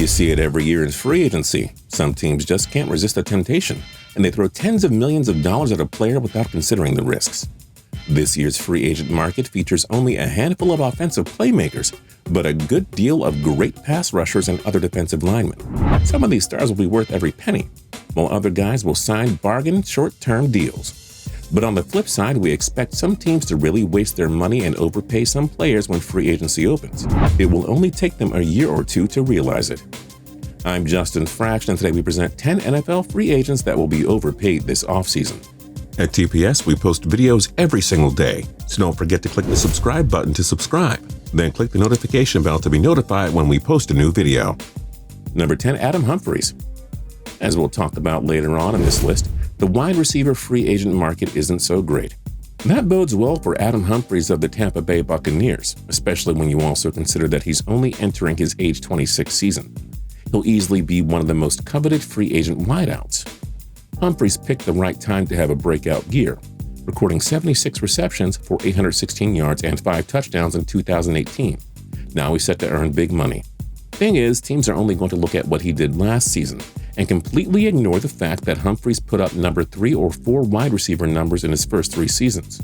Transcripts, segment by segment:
You see it every year in free agency. Some teams just can't resist the temptation, and they throw tens of millions of dollars at a player without considering the risks. This year's free agent market features only a handful of offensive playmakers, but a good deal of great pass rushers and other defensive linemen. Some of these stars will be worth every penny, while other guys will sign bargain short-term deals. But on the flip side, we expect some teams to really waste their money and overpay some players when free agency opens. It will only take them a year or two to realize it. I'm Justin Fraction, and today we present 10 NFL free agents that will be overpaid this offseason. At TPS, we post videos every single day, so don't forget to click the subscribe button to subscribe. Then click the notification bell to be notified when we post a new video. Number 10, Adam Humphries. As we'll talk about later on in this list, the wide receiver free agent market isn't so great. That bodes well for Adam Humphries of the Tampa Bay Buccaneers, especially when you also consider that he's only entering his age 26 season. He'll easily be one of the most coveted free agent wideouts. Humphries picked the right time to have a breakout year, recording 76 receptions for 816 yards and 5 touchdowns in 2018. Now he's set to earn big money. Thing is, teams are only going to look at what he did last season and completely ignore the fact that Humphries put up number 3 or 4 wide receiver numbers in his first 3 seasons.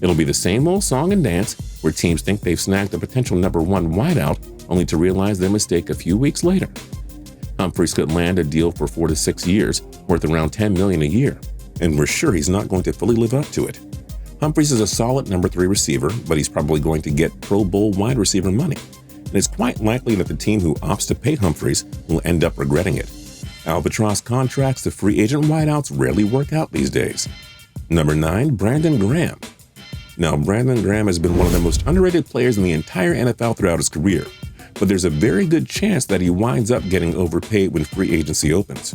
It'll be the same old song and dance where teams think they've snagged a potential number 1 wideout only to realize their mistake a few weeks later. Humphries could land a deal for 4 to 6 years, worth around $10 million a year, and we're sure he's not going to fully live up to it. Humphries is a solid number 3 receiver, but he's probably going to get Pro Bowl wide receiver money, and it's quite likely that the team who opts to pay Humphries will end up regretting it. Albatross contracts to free agent wideouts rarely work out these days. Number 9, Brandon Graham. Now, Brandon Graham has been one of the most underrated players in the entire NFL throughout his career, but there's a very good chance that he winds up getting overpaid when free agency opens.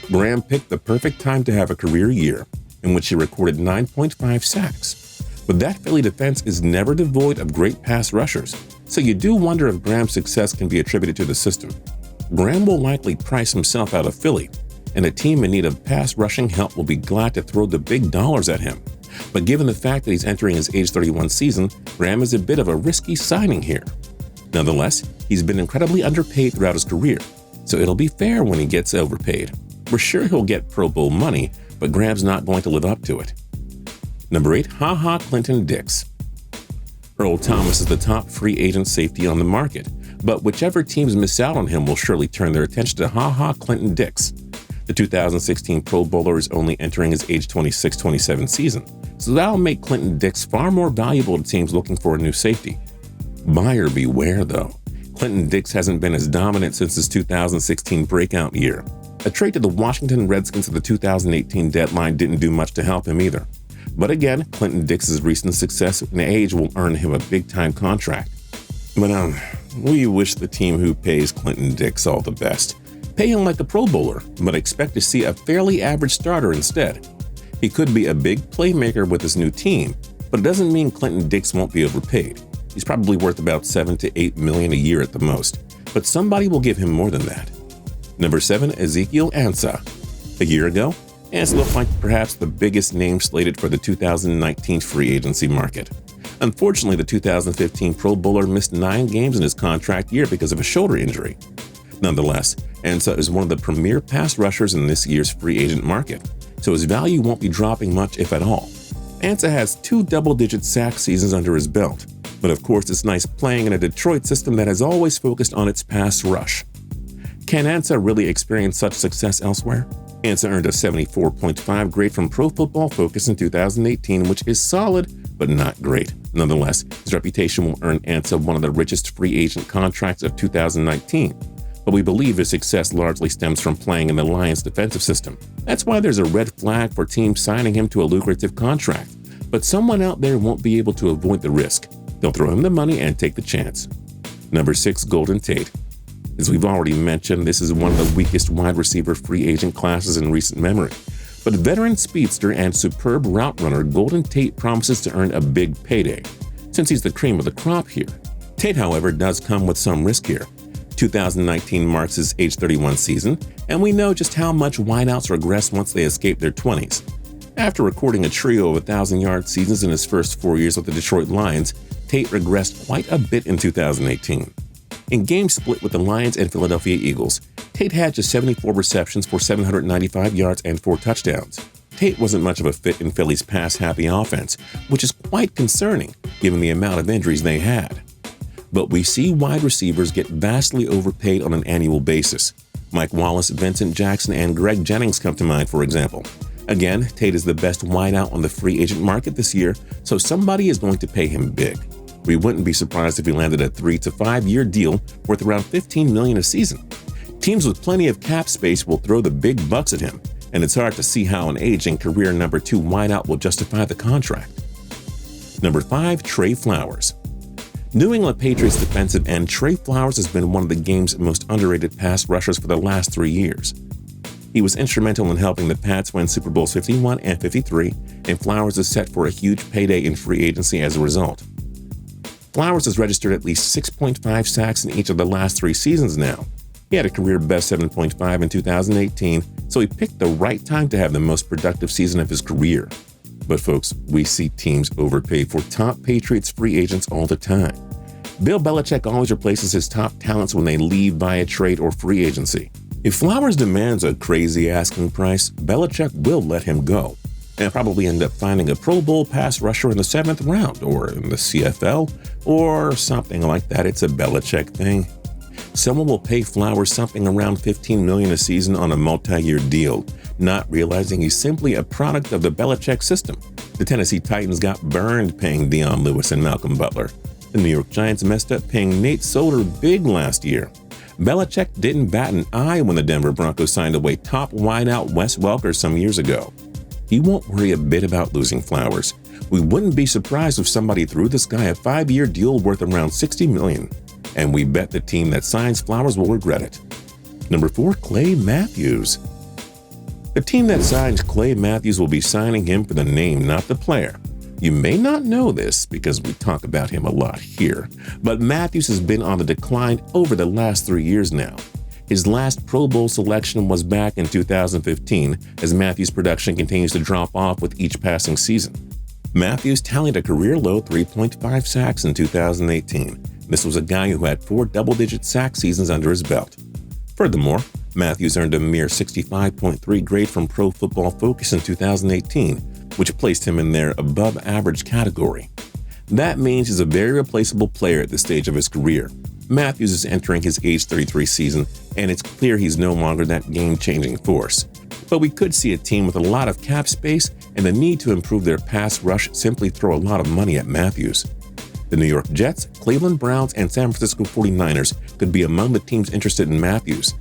Graham picked the perfect time to have a career year, in which he recorded 9.5 sacks. But that Philly defense is never devoid of great pass rushers, so you do wonder if Graham's success can be attributed to the system. Graham will likely price himself out of Philly, and a team in need of pass rushing help will be glad to throw the big dollars at him. But given the fact that he's entering his age 31 season, Graham is a bit of a risky signing here. Nonetheless, he's been incredibly underpaid throughout his career, so it'll be fair when he gets overpaid. We're sure he'll get Pro Bowl money, but Graham's not going to live up to it. Number 8, Clinton-Dix. Earl Thomas is the top free agent safety on the market, but whichever teams miss out on him will surely turn their attention to Clinton-Dix. The 2016 Pro Bowler is only entering his age 26-27 season, so that'll make Clinton-Dix far more valuable to teams looking for a new safety. Buyer beware, though. Clinton-Dix hasn't been as dominant since his 2016 breakout year. A trade to the Washington Redskins at the 2018 deadline didn't do much to help him either. But again, Clinton-Dix's recent success and age will earn him a big-time contract. But we wish the team who pays Clinton-Dix all the best. Pay him like a Pro Bowler, but expect to see a fairly average starter instead. He could be a big playmaker with his new team, but it doesn't mean Clinton-Dix won't be overpaid. He's probably worth about $7 to $8 million a year at the most, but somebody will give him more than that. Number 7, Ezekiel Ansah. A year ago, Ansah looked like perhaps the biggest name slated for the 2019 free agency market. Unfortunately, the 2015 Pro Bowler missed 9 games in his contract year because of a shoulder injury. Nonetheless, Ansah is one of the premier pass rushers in this year's free agent market, so his value won't be dropping much if at all. Ansah has 2 double-digit sack seasons under his belt, but of course it's nice playing in a Detroit system that has always focused on its pass rush. Can Ansah really experience such success elsewhere? Ansah earned a 74.5 grade from Pro Football Focus in 2018, which is solid, but not great. Nonetheless, his reputation will earn Ansah one of the richest free agent contracts of 2019. But we believe his success largely stems from playing in the Lions' defensive system. That's why there's a red flag for teams signing him to a lucrative contract. But someone out there won't be able to avoid the risk. They'll throw him the money and take the chance. Number 6, Tate. As we've already mentioned, this is one of the weakest wide receiver free agent classes in recent memory. But veteran speedster and superb route runner Tate promises to earn a big payday, since he's the cream of the crop here. Tate, however, does come with some risk here. 2019 marks his age 31 season, and we know just how much wideouts regress once they escape their 20s. After recording a trio of 1,000-yard seasons in his first 4 years with the Detroit Lions, Tate regressed quite a bit in 2018. In games split with the Lions and Philadelphia Eagles, Tate had just 74 receptions for 795 yards and 4 touchdowns. Tate wasn't much of a fit in Philly's pass-happy offense, which is quite concerning given the amount of injuries they had. But we see wide receivers get vastly overpaid on an annual basis. Mike Wallace, Vincent Jackson, and Greg Jennings come to mind, for example. Again, Tate is the best wideout on the free agent market this year, so somebody is going to pay him big. We wouldn't be surprised if he landed a 3 to 5 year deal worth around $15 million a season. Teams with plenty of cap space will throw the big bucks at him, and it's hard to see how an aging career number 2 wideout will justify the contract. Number 5, Trey Flowers. New England Patriots defensive end Trey Flowers has been one of the game's most underrated pass rushers for the last 3 years. He was instrumental in helping the Pats win Super Bowls 51 and 53, and Flowers is set for a huge payday in free agency as a result. Flowers has registered at least 6.5 sacks in each of the last 3 seasons now. He had a career-best 7.5 in 2018, so he picked the right time to have the most productive season of his career. But folks, we see teams overpay for top Patriots free agents all the time. Bill Belichick always replaces his top talents when they leave via trade or free agency. If Flowers demands a crazy asking price, Belichick will let him go, and probably end up finding a Pro Bowl pass rusher in the 7th round, or in the CFL, or something like that. It's a Belichick thing. Someone will pay Flowers something around $15 million a season on a multi-year deal, not realizing he's simply a product of the Belichick system. The Tennessee Titans got burned paying Dion Lewis and Malcolm Butler. The New York Giants messed up paying Nate Solder big last year. Belichick didn't bat an eye when the Denver Broncos signed away top wideout Wes Welker some years ago. He won't worry a bit about losing Flowers. We wouldn't be surprised if somebody threw this guy a 5-year deal worth around $60 million. And we bet the team that signs Flowers will regret it. Number 4, Clay Matthews. The team that signs Clay Matthews will be signing him for the name, not the player. You may not know this because we talk about him a lot here, but Matthews has been on the decline over the last 3 years now. His last Pro Bowl selection was back in 2015, as Matthews' production continues to drop off with each passing season. Matthews tallied a career-low 3.5 sacks in 2018. This was a guy who had 4 double-digit sack seasons under his belt. Furthermore, Matthews earned a mere 65.3 grade from Pro Football Focus in 2018, which placed him in their above-average category. That means he's a very replaceable player at this stage of his career. Matthews is entering his age 33 season, and it's clear he's no longer that game-changing force. But we could see a team with a lot of cap space and the need to improve their pass rush simply throw a lot of money at Matthews. The New York Jets, Cleveland Browns, and San Francisco 49ers could be among the teams interested in Matthews.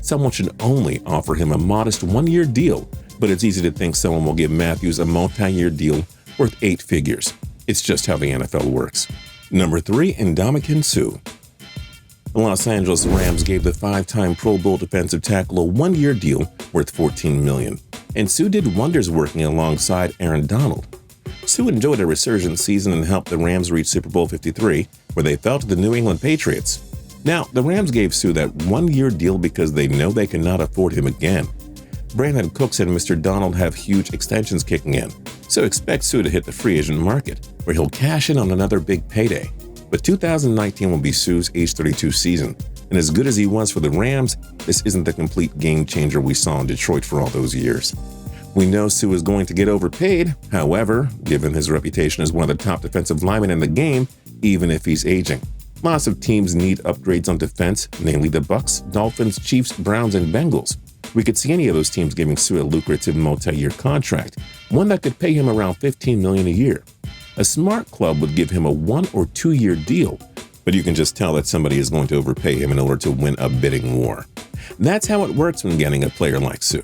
Someone should only offer him a modest 1-year deal, but it's easy to think someone will give Matthews a multi-year deal worth 8 figures. It's just how the NFL works. Number 3, NDAMUKONG Suh. The Los Angeles Rams gave the 5-time Pro Bowl defensive tackle a 1-year deal worth $14 million, and Suh did wonders working alongside Aaron Donald. Suh enjoyed a resurgent season and helped the Rams reach Super Bowl 53, where they fell to the New England Patriots. Now, the Rams gave Suh that 1-year deal because they know they cannot afford him again. Brandon Cooks and Mr. Donald have huge extensions kicking in, so expect Suh to hit the free agent market, where he'll cash in on another big payday. But 2019 will be Suh's age 32 season, and as good as he was for the Rams, this isn't the complete game changer we saw in Detroit for all those years. We know Suh is going to get overpaid, however, given his reputation as one of the top defensive linemen in the game, even if he's aging. Lots of teams need upgrades on defense, namely the Bucks, Dolphins, Chiefs, Browns, and Bengals. We could see any of those teams giving Suh a lucrative multi-year contract, one that could pay him around $15 million a year. A smart club would give him a 1 or 2 year deal, but you can just tell that somebody is going to overpay him in order to win a bidding war. That's how it works when getting a player like Suh.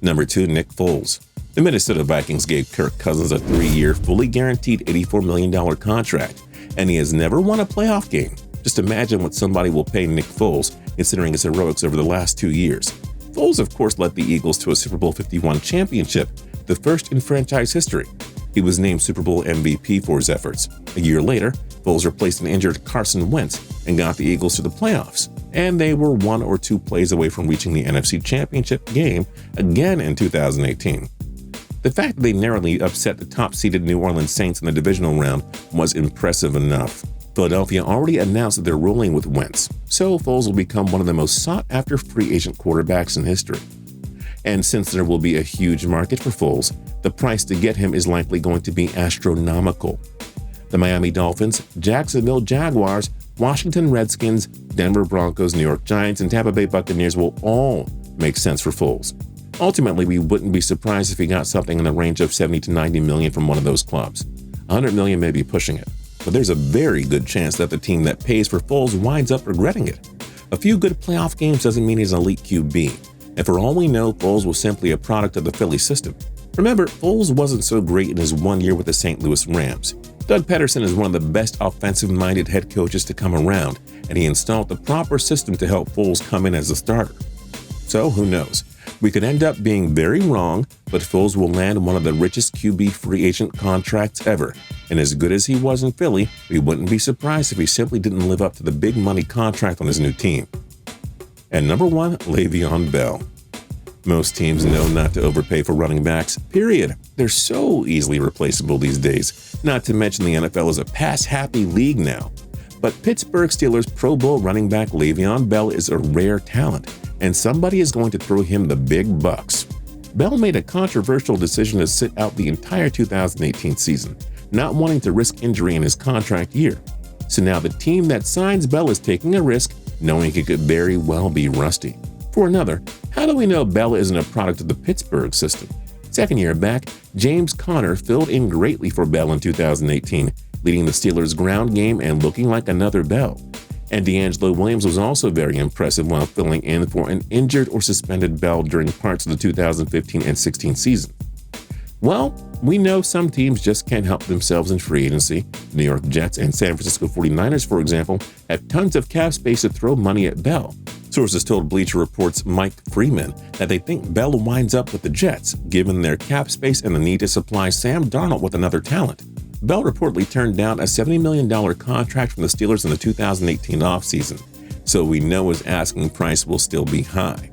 Number 2, Nick Foles. The Minnesota Vikings gave Kirk Cousins a 3-year, fully guaranteed $84 million contract, and he has never won a playoff game. Just imagine what somebody will pay Nick Foles, considering his heroics over the last 2 years. Foles, of course, led the Eagles to a Super Bowl 51 championship, the first in franchise history. He was named Super Bowl MVP for his efforts. A year later, Foles replaced an injured Carson Wentz and got the Eagles to the playoffs, and they were 1 or 2 plays away from reaching the NFC Championship game again in 2018. The fact that they narrowly upset the top-seeded New Orleans Saints in the divisional round was impressive enough. Philadelphia already announced that they're rolling with Wentz, so Foles will become one of the most sought-after free agent quarterbacks in history. And since there will be a huge market for Foles, the price to get him is likely going to be astronomical. The Miami Dolphins, Jacksonville Jaguars, Washington Redskins, Denver Broncos, New York Giants, and Tampa Bay Buccaneers will all make sense for Foles. Ultimately, we wouldn't be surprised if he got something in the range of 70 to 90 million from one of those clubs. 100 million may be pushing it, but there's a very good chance that the team that pays for Foles winds up regretting it. A few good playoff games doesn't mean he's an elite QB, and for all we know, Foles was simply a product of the Philly system. Remember, Foles wasn't so great in his 1 year with the St. Louis Rams. Doug Peterson is one of the best offensive-minded head coaches to come around, and he installed the proper system to help Foles come in as a starter. So, who knows? We could end up being very wrong, but Foles will land one of the richest QB free agent contracts ever. And as good as he was in Philly, we wouldn't be surprised if he simply didn't live up to the big money contract on his new team. And number 1, Le'Veon Bell. Most teams know not to overpay for running backs, period. They're so easily replaceable these days, not to mention the NFL is a pass-happy league now. But Pittsburgh Steelers Pro Bowl running back Le'Veon Bell is a rare talent, and somebody is going to throw him the big bucks. Bell made a controversial decision to sit out the entire 2018 season, not wanting to risk injury in his contract year. So now the team that signs Bell is taking a risk, knowing he could very well be rusty. For another, how do we know Bell isn't a product of the Pittsburgh system? Second year back, James Conner filled in greatly for Bell in 2018, leading the Steelers' ground game and looking like another Bell. And D'Angelo Williams was also very impressive while filling in for an injured or suspended Bell during parts of the 2015 and 16 season. Well, we know some teams just can't help themselves in free agency. New York Jets and San Francisco 49ers, for example, have tons of cap space to throw money at Bell. Sources told Bleacher Report's Mike Freeman that they think Bell winds up with the Jets, given their cap space and the need to supply Sam Darnold with another talent. Bell reportedly turned down a $70 million contract from the Steelers in the 2018 offseason, so we know his asking price will still be high.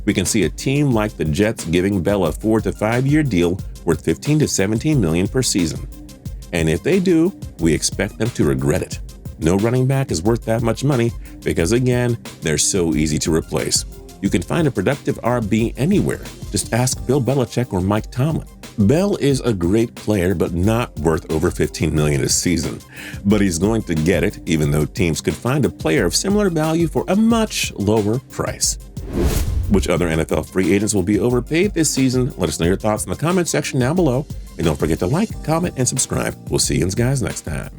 We can see a team like the Jets giving Bell a 4 to 5 year deal worth 15 to 17 million per season. And if they do, we expect them to regret it. No running back is worth that much money because, again, they're so easy to replace. You can find a productive RB anywhere. Just ask Bill Belichick or Mike Tomlin. Bell is a great player, but not worth over $15 million a season. But he's going to get it, even though teams could find a player of similar value for a much lower price. Which other NFL free agents will be overpaid this season? Let us know your thoughts in the comment section down below. And don't forget to like, comment, and subscribe. We'll see you guys next time.